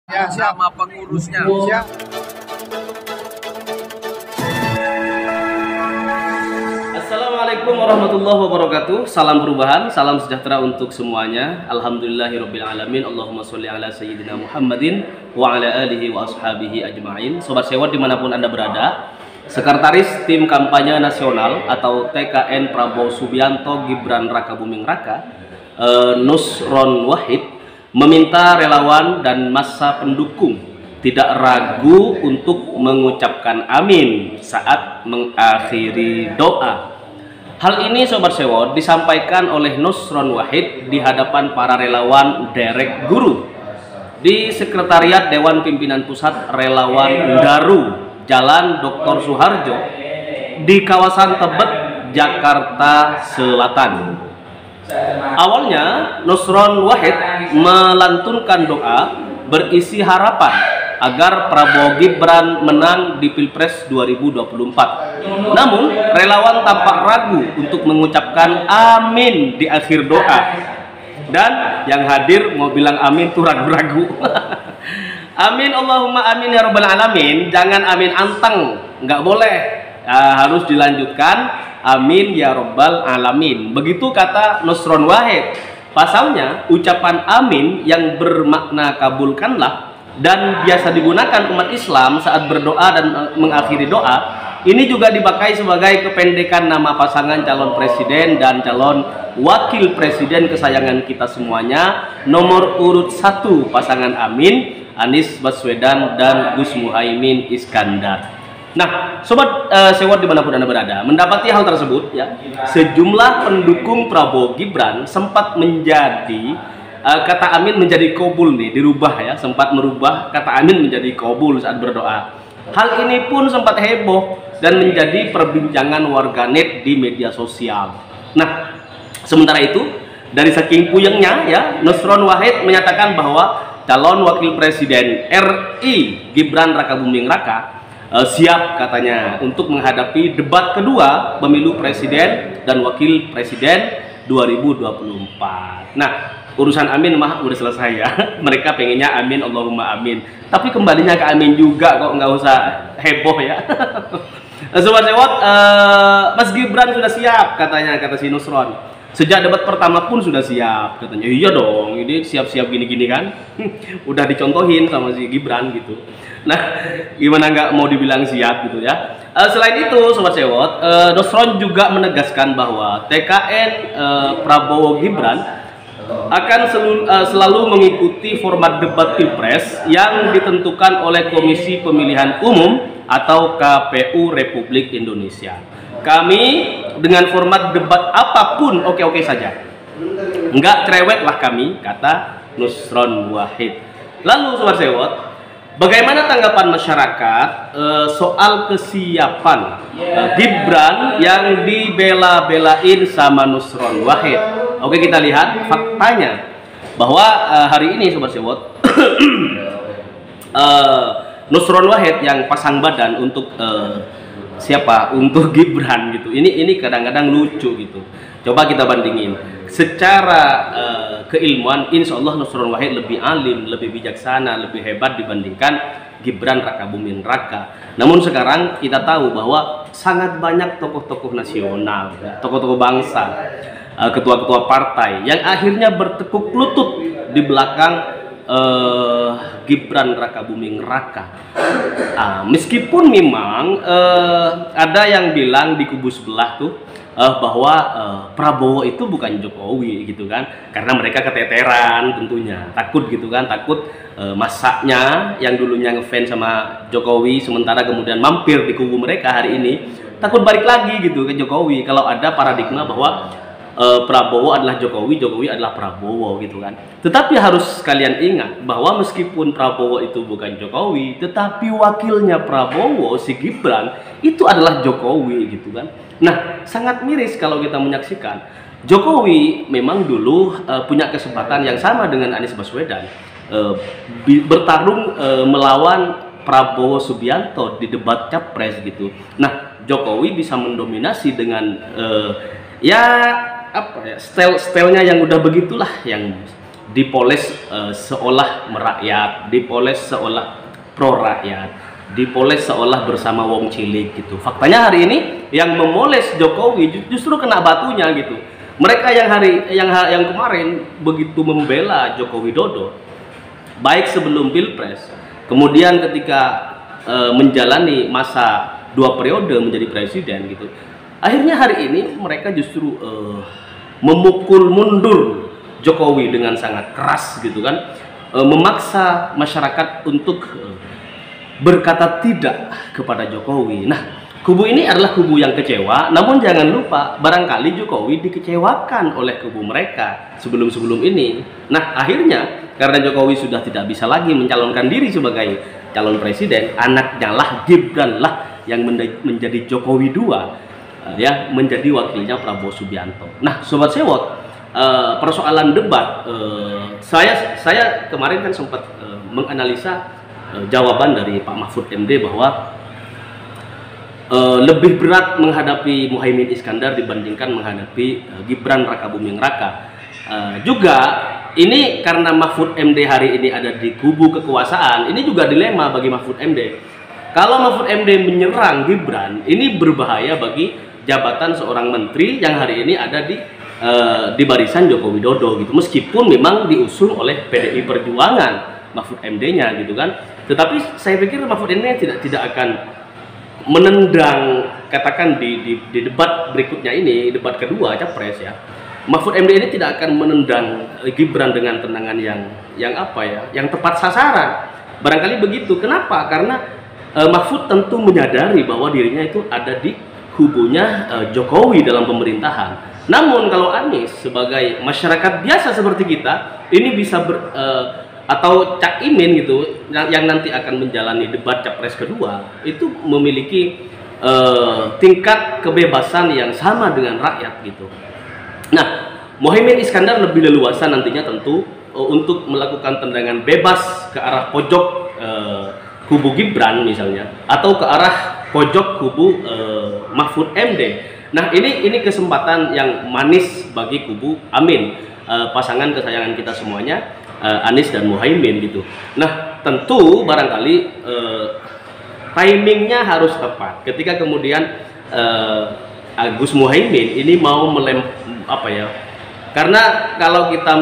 Ya, siap. Nama pengurusnya. Siap. Assalamualaikum warahmatullahi wabarakatuh. Salam perubahan, salam sejahtera untuk semuanya. Alhamdulillahirabbil alamin. Allahumma sholli ala sayyidina Muhammadin wa ala alihi wa ashabihi ajmain. Sobat Sewot dimanapun Anda berada, Sekretaris Tim Kampanye Nasional atau TKN Prabowo Subianto Gibran Raka Buming Raka, Nusron Wahid, meminta relawan dan massa pendukung tidak ragu untuk mengucapkan amin saat mengakhiri doa. Hal ini Sobat Sewot disampaikan oleh Nusron Wahid di hadapan para relawan Derek Guru di Sekretariat Dewan Pimpinan Pusat Relawan Daru, Jalan Dr. Suharjo di kawasan Tebet, Jakarta Selatan. Awalnya Nusron Wahid melantunkan doa berisi harapan agar Prabowo Gibran menang di Pilpres 2024. Namun relawan tampak ragu untuk mengucapkan amin di akhir doa. Dan yang hadir mau bilang amin tuh ragu-ragu. Amin Allahumma amin ya rabbal alamin, jangan amin anteng, nggak boleh. Harus dilanjutkan amin ya rabbal alamin. Begitu kata Nusron Wahid. Pasalnya ucapan amin yang bermakna kabulkanlah dan biasa digunakan umat Islam saat berdoa dan mengakhiri doa, ini juga dipakai sebagai kependekan nama pasangan calon presiden dan calon wakil presiden kesayangan kita semuanya, nomor urut 1 pasangan amin, Anies Baswedan dan Gus Muhaimin Iskandar. Nah, Sobat Sewot dimanapun Anda berada, mendapati hal tersebut ya, sejumlah pendukung Prabowo Gibran sempat menjadi kata amin menjadi kobul nih, dirubah ya, sempat merubah kata amin menjadi kobul saat berdoa. Hal ini pun sempat heboh dan menjadi perbincangan warganet di media sosial. Nah, sementara itu dari saking puyengnya ya, Nusron Wahid menyatakan bahwa calon wakil presiden RI Gibran Raka Buming Raka siap katanya untuk menghadapi debat kedua pemilu presiden dan wakil presiden 2024. Nah, urusan amin mah udah selesai ya. Mereka pengennya amin Allahumma amin. Tapi kembalinya ke amin juga kok, nggak usah heboh ya. Sobat Sewot, Mas Gibran sudah siap katanya, kata si Nusron. Sejak debat pertama pun sudah siap katanya. Iya dong, ini siap-siap gini-gini kan. Udah dicontohin sama si Gibran gitu. Nah, gimana nggak mau dibilang siap gitu ya. Selain itu Sobat Sewot, Nusron juga menegaskan bahwa TKN Prabowo Gibran akan selalu mengikuti format debat Pilpres yang ditentukan oleh Komisi Pemilihan Umum atau KPU Republik Indonesia. Kami dengan format debat apapun oke-oke saja. Nggak cerewet lah kami, kata Nusron Wahid. Lalu Sobat Sewot, bagaimana tanggapan masyarakat soal kesiapan Gibran yang dibela-belain sama Nusron Wahid? Oke, kita lihat faktanya bahwa hari ini Sobat Sewot, Nusron Wahid yang pasang badan untuk siapa? Untuk Gibran gitu. Ini kadang-kadang lucu gitu. Coba kita bandingin. Secara keilmuan, insya Allah Nusron Wahid lebih alim, lebih bijaksana, lebih hebat dibandingkan Gibran Raka Buming Raka. Namun sekarang kita tahu bahwa sangat banyak tokoh-tokoh nasional, tokoh-tokoh bangsa, ketua-ketua partai yang akhirnya bertekuk lutut di belakang Gibran Raka Buming Raka. Meskipun memang ada yang bilang di kubu sebelah tuh bahwa Prabowo itu bukan Jokowi gitu kan, karena mereka keteteran tentunya, takut gitu kan, takut masaknya yang dulunya ngefans sama Jokowi sementara kemudian mampir di kubu mereka hari ini, takut balik lagi gitu ke Jokowi kalau ada paradigma bahwa Prabowo adalah Jokowi, Jokowi adalah Prabowo gitu kan. Tetapi harus kalian ingat bahwa meskipun Prabowo itu bukan Jokowi, tetapi wakilnya Prabowo, si Gibran, itu adalah Jokowi gitu kan. Nah, sangat miris kalau kita menyaksikan Jokowi memang dulu punya kesempatan yang sama dengan Anies Baswedan, bertarung melawan Prabowo Subianto di debat Capres gitu. Nah, Jokowi bisa mendominasi dengan ya apa ya, stylenya yang udah begitulah, yang dipoles seolah merakyat, dipoles seolah pro rakyat, dipoles seolah bersama wong cilik gitu. Faktanya hari ini yang memoles Jokowi justru kena batunya gitu. Mereka yang kemarin begitu membela Joko Widodo, baik sebelum Pilpres, kemudian ketika menjalani masa 2 periode menjadi presiden gitu. Akhirnya hari ini mereka justru memukul mundur Jokowi dengan sangat keras gitu kan, memaksa masyarakat untuk berkata tidak kepada Jokowi. Nah, kubu ini adalah kubu yang kecewa, namun jangan lupa barangkali Jokowi dikecewakan oleh kubu mereka sebelum-sebelum ini. Nah, akhirnya karena Jokowi sudah tidak bisa lagi mencalonkan diri sebagai calon presiden, anaknya lah, Gibran lah yang menjadi Jokowi II, ya, menjadi wakilnya Prabowo Subianto. Nah, Sobat Sewot, persoalan debat, saya kemarin kan sempat menganalisa jawaban dari Pak Mahfud MD bahwa lebih berat menghadapi Muhaimin Iskandar dibandingkan menghadapi Gibran Rakabuming Raka. Juga ini karena Mahfud MD hari ini ada di kubu kekuasaan, ini juga dilema bagi Mahfud MD. Kalau Mahfud MD menyerang Gibran, ini berbahaya bagi jabatan seorang menteri yang hari ini ada di barisan Joko Widodo gitu. Meskipun memang diusung oleh PDI Perjuangan Mahfud MD-nya gitu kan. Tetapi saya pikir Mahfud MD tidak akan menendang, katakan di debat berikutnya ini, debat kedua capres ya. Mahfud MD ini tidak akan menendang Gibran dengan tendangan yang apa ya, yang tepat sasaran. Barangkali begitu. Kenapa? Karena Mahfud tentu menyadari bahwa dirinya itu ada di kubunya Jokowi dalam pemerintahan. Namun kalau Anies sebagai masyarakat biasa seperti kita, ini bisa atau Cak Imin gitu yang nanti akan menjalani debat capres kedua itu memiliki tingkat kebebasan yang sama dengan rakyat gitu. Nah, Muhaimin Iskandar lebih leluasa nantinya tentu untuk melakukan tendangan bebas ke arah pojok kubu Gibran misalnya, atau ke arah pojok kubu Mahfud MD. Nah, ini kesempatan yang manis bagi kubu Amin, pasangan kesayangan kita semuanya, Anies dan Muhaimin gitu. Nah, tentu barangkali timingnya harus tepat ketika kemudian Gus Muhaimin ini mau karena kalau kita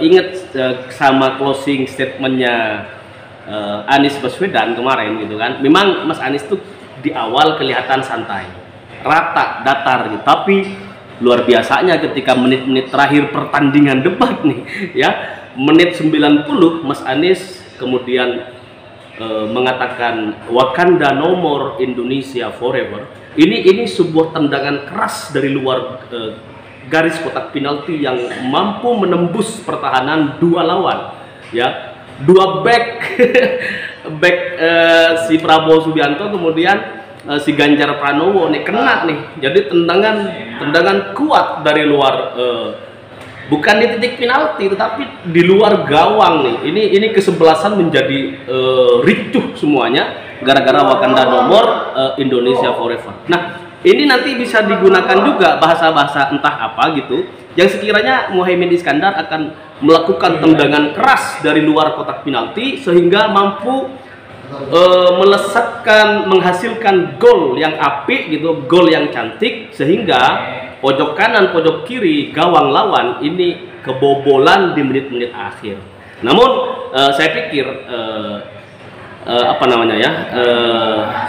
ingat sama closing statementnya Anies Baswedan kemarin gitu kan, memang Mas Anies tuh di awal kelihatan santai, rata, datar gitu, tapi luar biasanya ketika menit-menit terakhir pertandingan debat nih ya, menit 90 Mas Anies kemudian mengatakan Wakanda no more, Indonesia forever. Ini sebuah tendangan keras dari luar garis kotak penalti yang mampu menembus pertahanan dua lawan ya, dua back si Prabowo Subianto kemudian si Ganjar Pranowo nih kena nih. Jadi tendangan kuat dari luar, bukan di titik penalti tetapi di luar gawang nih. Ini kesebelasan menjadi ricuh semuanya gara-gara Wakanda no more, Indonesia forever. Nah, ini nanti bisa digunakan juga bahasa-bahasa entah apa gitu yang sekiranya Muhaimin Iskandar akan melakukan tendangan keras dari luar kotak penalti sehingga mampu menghasilkan gol yang apik gitu, gol yang cantik, sehingga pojok kanan, pojok kiri gawang lawan ini kebobolan di menit-menit akhir. Namun saya pikir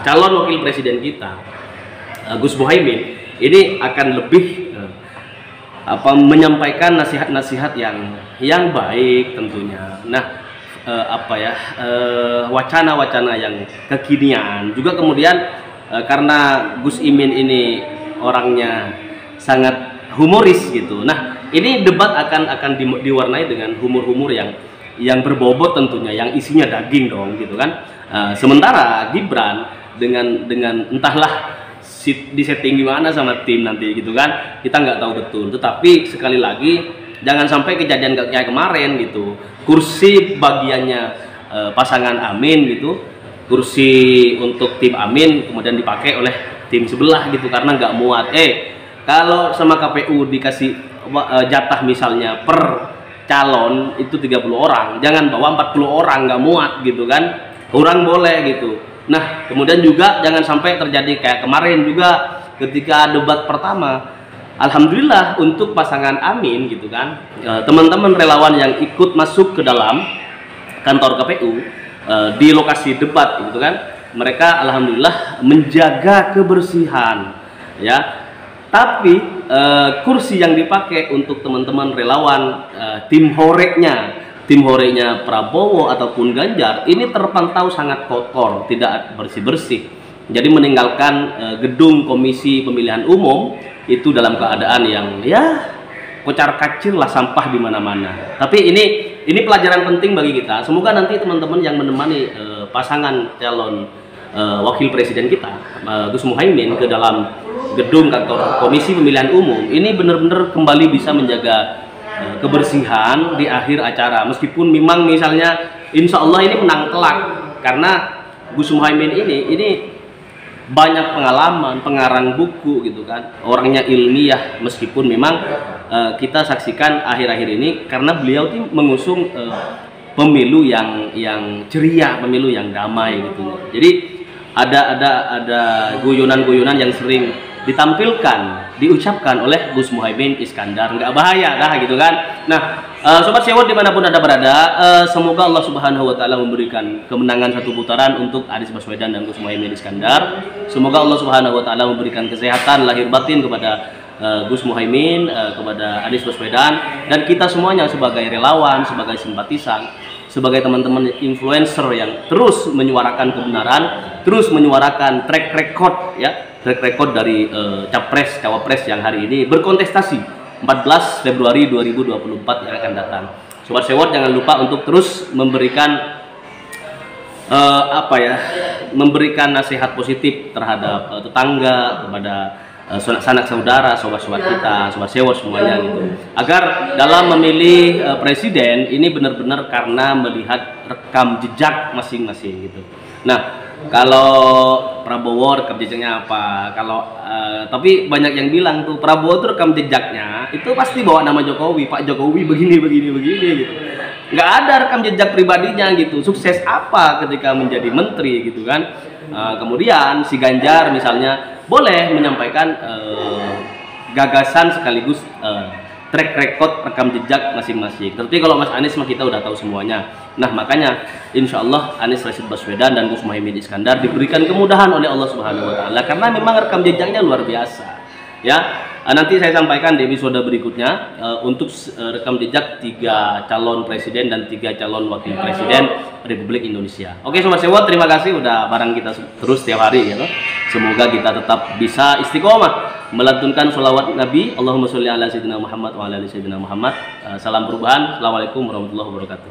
calon wakil presiden kita Gus Muhaimin ini akan lebih menyampaikan nasihat-nasihat yang baik tentunya. Nah, wacana-wacana yang kekinian juga kemudian karena Gus Imin ini orangnya sangat humoris gitu. Nah, ini debat akan diwarnai dengan humor-humor yang berbobot tentunya, yang isinya daging dong gitu kan. Sementara Gibran dengan entahlah disetting gimana sama tim nanti gitu kan, kita nggak tahu betul. Tetapi sekali lagi jangan sampai kejadian kayak kemarin gitu, kursi bagiannya pasangan Amin gitu, kursi untuk tim Amin kemudian dipakai oleh tim sebelah gitu karena nggak muat. Kalau sama KPU dikasih jatah misalnya per calon itu 30 orang, jangan bawa 40 orang, nggak muat gitu kan, kurang boleh gitu. Nah kemudian juga jangan sampai terjadi kayak kemarin juga ketika debat pertama. Alhamdulillah untuk pasangan Amin gitu kan, teman-teman relawan yang ikut masuk ke dalam kantor KPU di lokasi debat gitu kan, mereka alhamdulillah menjaga kebersihan ya. Tapi kursi yang dipakai untuk teman-teman relawan tim horenya Prabowo ataupun Ganjar ini terpantau sangat kotor, tidak bersih-bersih. Jadi meninggalkan gedung Komisi Pemilihan Umum itu dalam keadaan yang ya kocar kacir lah, sampah di mana-mana. Tapi ini pelajaran penting bagi kita. Semoga nanti teman-teman yang menemani pasangan calon wakil presiden kita Gus Muhaimin ke dalam gedung kantor Komisi Pemilihan Umum ini benar-benar kembali bisa menjaga kebersihan di akhir acara, meskipun memang misalnya insya Allah ini menang telak karena Gus Muhaimin ini banyak pengalaman, pengarang buku gitu kan, orangnya ilmiah, meskipun memang kita saksikan akhir-akhir ini karena beliau tuh mengusung pemilu yang ceria, pemilu yang damai gitu. Jadi ada guyonan-guyonan yang sering ditampilkan, diucapkan oleh Gus Muhaimin Iskandar, nggak bahaya dah gitu kan. Nah sobat sewot dimanapun Anda berada, semoga Allah Subhanahu Wa Taala memberikan kemenangan satu putaran untuk Anies Baswedan dan Gus Muhaimin Iskandar. Semoga Allah Subhanahu Wa Taala memberikan kesehatan lahir batin kepada Gus Muhaimin, kepada Anies Baswedan, dan kita semuanya sebagai relawan, sebagai simpatisan, sebagai teman-teman influencer yang terus menyuarakan kebenaran, terus menyuarakan track record ya, track record dari capres cawapres yang hari ini berkontestasi 14 Februari 2024 yang akan datang. Sobat sewot jangan lupa untuk terus memberikan memberikan nasihat positif terhadap tetangga, kepada sanak saudara, sobat-sobat kita, sobat sewot semuanya gitu, agar dalam memilih presiden ini benar-benar karena melihat rekam jejak masing-masing gitu. Nah kalau Prabowo rekam jejaknya apa? Tapi banyak yang bilang tuh Prabowo tuh rekam jejaknya itu pasti bawa nama Jokowi, Pak Jokowi begini gitu. Nggak ada rekam jejak pribadinya gitu. Sukses apa ketika menjadi menteri gitu kan? Kemudian si Ganjar misalnya boleh menyampaikan gagasan sekaligus track record rekam jejak masing-masing. Tapi kalau Mas Anies mah kita udah tahu semuanya. Nah makanya insya Allah Anies Rashid Baswedan dan Gus Muhaimin Iskandar diberikan kemudahan oleh Allah Subhanahu Wa Taala karena memang rekam jejaknya luar biasa. Ya nanti saya sampaikan di episode berikutnya untuk rekam jejak 3 calon presiden dan 3 calon wakil presiden Republik Indonesia. Oke sobat sewot, terima kasih udah bareng kita terus setiap hari ya. Semoga kita tetap bisa istiqomah melantunkan sholawat Nabi, Allahumma sholli ala sayyidina Muhammad wa ala ali sayyidina Muhammad. Salam perubahan. Assalamualaikum warahmatullahi wabarakatuh.